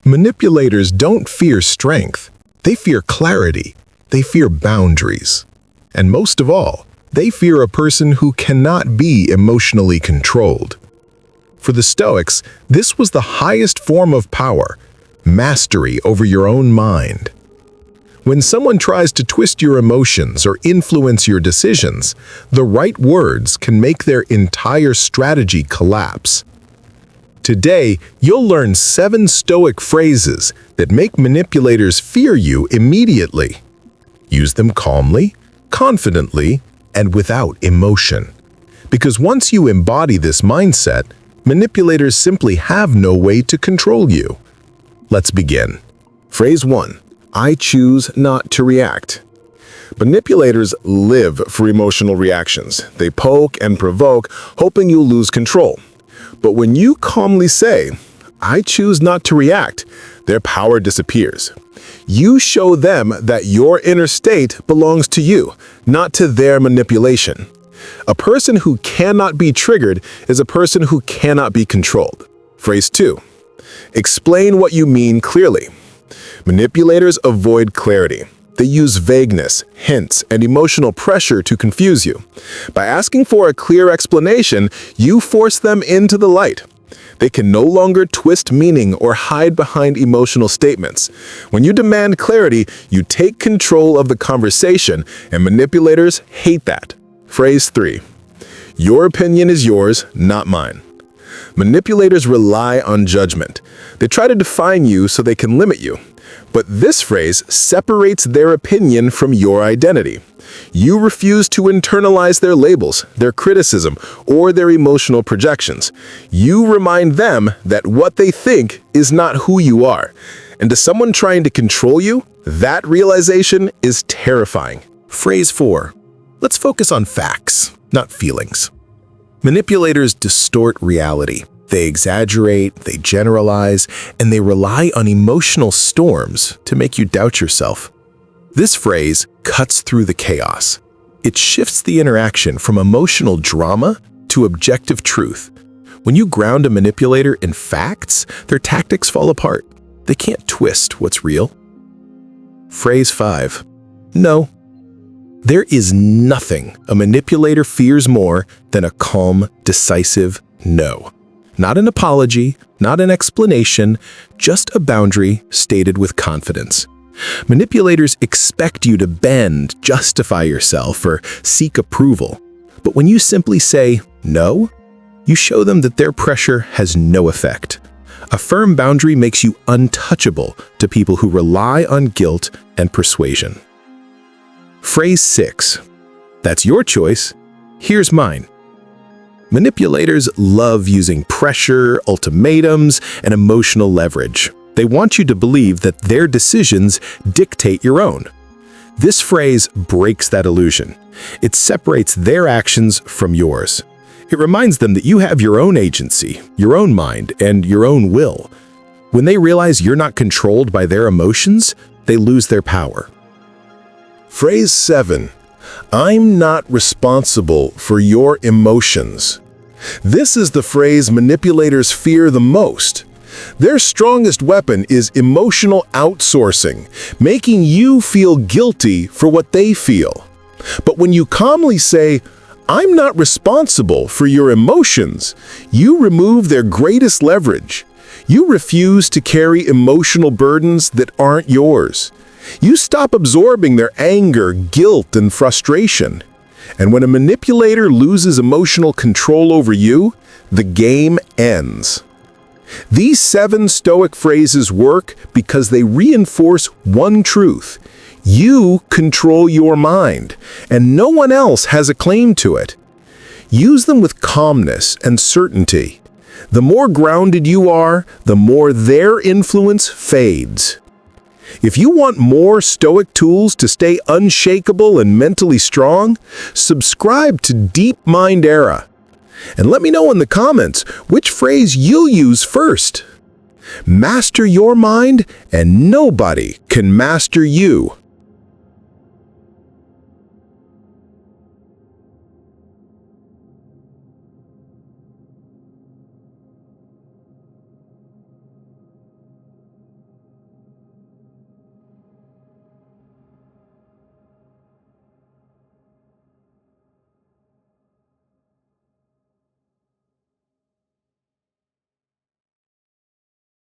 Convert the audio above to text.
Manipulators don't fear strength. They fear clarity. They fear boundaries. And most of all, they fear a person who cannot be emotionally controlled. For the Stoics, this was the highest form of power, mastery over your own mind. When someone tries to twist your emotions or influence your decisions, the right words can make their entire strategy collapse. Today, you'll learn 7 Stoic phrases that make manipulators fear you immediately. Use them calmly, confidently, and without emotion. Because once you embody this mindset, manipulators simply have no way to control you. Let's begin. Phrase 1. I choose not to react. Manipulators live for emotional reactions. They poke and provoke, hoping you'll lose control. But when you calmly say, I choose not to react, their power disappears. You show them that your inner state belongs to you, not to their manipulation. A person who cannot be triggered is a person who cannot be controlled. Phrase 2. Explain what you mean clearly. Manipulators avoid clarity. They use vagueness, hints, and emotional pressure to confuse you. By asking for a clear explanation, you force them into the light. They can no longer twist meaning or hide behind emotional statements. When you demand clarity, you take control of the conversation, and manipulators hate that. Phrase 3. Your opinion is yours, not mine. Manipulators rely on judgment. They try to define you so they can limit you. But this phrase separates their opinion from your identity. You refuse to internalize their labels, their criticism, or their emotional projections. You remind them that what they think is not who you are. And to someone trying to control you, that realization is terrifying. Phrase 4. Let's focus on facts, not feelings. Manipulators distort reality. They exaggerate, they generalize, and they rely on emotional storms to make you doubt yourself. This phrase cuts through the chaos. It shifts the interaction from emotional drama to objective truth. When you ground a manipulator in facts, their tactics fall apart. They can't twist what's real. Phrase 5. No. There is nothing a manipulator fears more than a calm, decisive no. Not an apology, not an explanation, just a boundary stated with confidence. Manipulators expect you to bend, justify yourself, or seek approval. But when you simply say no, you show them that their pressure has no effect. A firm boundary makes you untouchable to people who rely on guilt and persuasion. Phrase 6. That's your choice. Here's mine. Manipulators love using pressure, ultimatums, and emotional leverage. They want you to believe that their decisions dictate your own. This phrase breaks that illusion. It separates their actions from yours. It reminds them that you have your own agency, your own mind, and your own will. When they realize you're not controlled by their emotions, they lose their power. Phrase 7. I'm not responsible for your emotions. This is the phrase manipulators fear the most. Their strongest weapon is emotional outsourcing, making you feel guilty for what they feel. But when you calmly say, I'm not responsible for your emotions, you remove their greatest leverage. You refuse to carry emotional burdens that aren't yours. You stop absorbing their anger, guilt, and frustration. And when a manipulator loses emotional control over you, the game ends. These 7 Stoic phrases work because they reinforce one truth. You control your mind, and no one else has a claim to it. Use them with calmness and certainty. The more grounded you are, the more their influence fades. If you want more Stoic tools to stay unshakable and mentally strong, subscribe to Deep Mind Era. And let me know in the comments which phrase you'll use first. Master your mind, and nobody can master you.